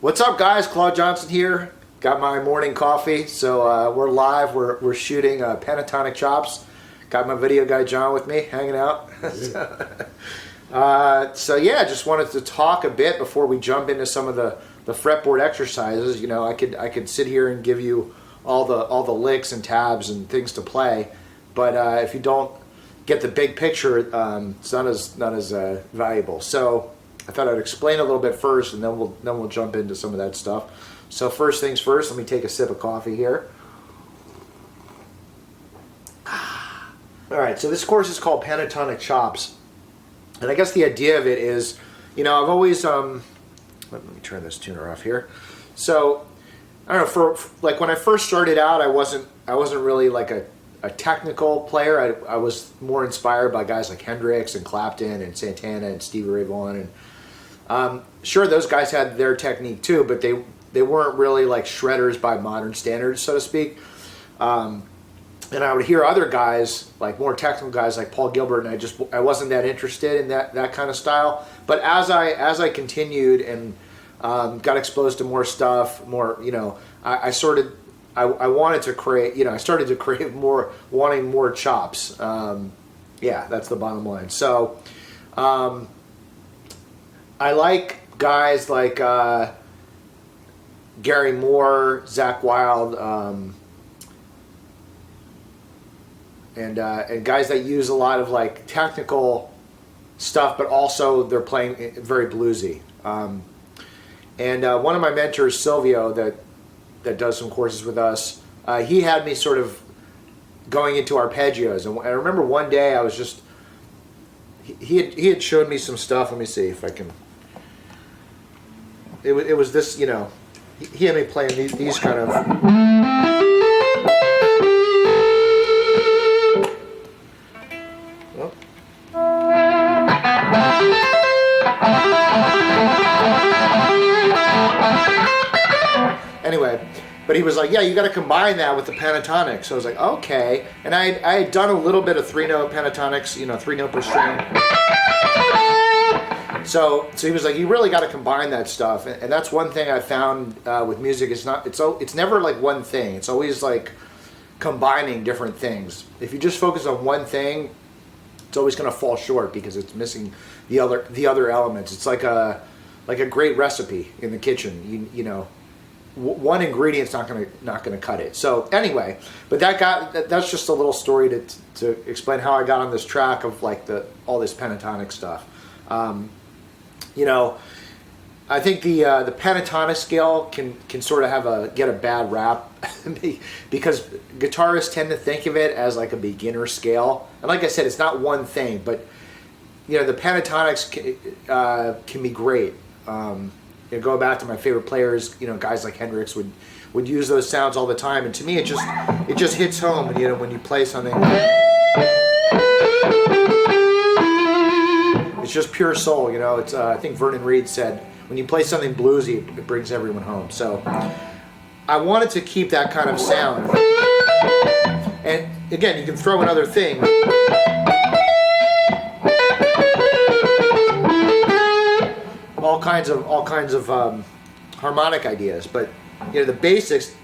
What's up, guys? Claude Johnson here. Got my morning coffee, so we're live. We're shooting Pentatonic Chops. Got my video guy John with me, hanging out. So yeah, just wanted to talk a bit before we jump into some of the fretboard exercises. You know, I could sit here and give you all the licks and tabs and things to play, but if you don't get the big picture, it's not as valuable. So I thought I'd explain a little bit first, and then we'll jump into some of that stuff. So first things first, let me take a sip of coffee here. All right, so this course is called Pentatonic Chops, and I guess the idea of it is, you know, I've always let me turn this tuner off here. So I don't know, for like when I first started out, I wasn't really like a technical player. I was more inspired by guys like Hendrix and Clapton and Santana and Stevie Ray Vaughan, and sure, those guys had their technique too, but they weren't really like shredders by modern standards, so to speak. And I would hear other guys, like more technical guys like Paul Gilbert, and I wasn't that interested in that kind of style. But as I continued and got exposed to more stuff, you know, I wanted to create, you know, I started to create wanting more chops. Yeah, that's the bottom line. So I like guys like Gary Moore, Zakk Wylde, and guys that use a lot of like technical stuff, but also they're playing very bluesy. And one of my mentors, Silvio, that does some courses with us, he had me sort of going into arpeggios, and I remember one day I was just he had showed me some stuff. Let me see if I can. It was this, you know, he had me playing these kind of. Oh. Anyway, but he was like, yeah, you got to combine that with the pentatonic. So I was like, okay. And I had done a little bit of 3-note pentatonics, you know, 3-note per string. So he was like, you really got to combine that stuff. And that's one thing I found with music. It's never like one thing. It's always like combining different things. If you just focus on one thing, it's always going to fall short because it's missing the other elements. It's like a great recipe in the kitchen. You know, one ingredient's not gonna cut it. So anyway, but that's just a little story to explain how I got on this track of like all this pentatonic stuff. You know, I think the pentatonic scale can sort of get a bad rap because guitarists tend to think of it as like a beginner scale. And like I said, it's not one thing, but you know, the pentatonics can be great. You know, going back to my favorite players, you know, guys like Hendrix would use those sounds all the time, and to me, it just hits home. And you know, when you play something, it's just pure soul. You know, it's I think Vernon Reid said, when you play something bluesy, it brings everyone home. So I wanted to keep that kind of sound. And again, you can throw in other things. All kinds of harmonic ideas, but you know, the basics,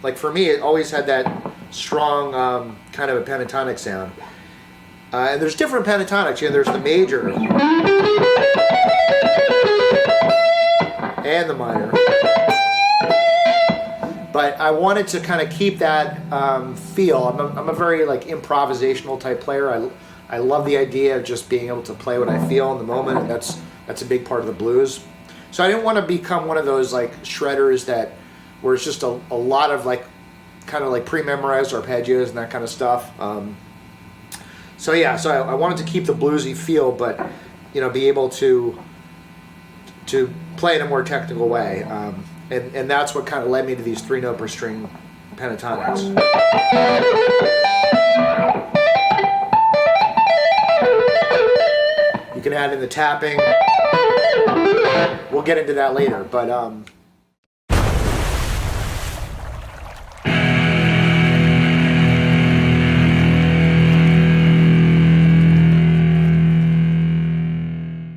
like for me, it always had that strong kind of a pentatonic sound. And there's different pentatonics. You know, there's the major and the minor, but I wanted to kind of keep that feel. I'm a very like improvisational type player. I love the idea of just being able to play what I feel in the moment, and that's a big part of the blues. So I didn't want to become one of those like shredders where it's just a lot of like kind of like pre-memorized arpeggios and that kind of stuff. So I wanted to keep the bluesy feel, but be able to play in a more technical way, and that's what kind of led me to these 3-note per string pentatonics. You can add in the tapping. We'll get into that later, but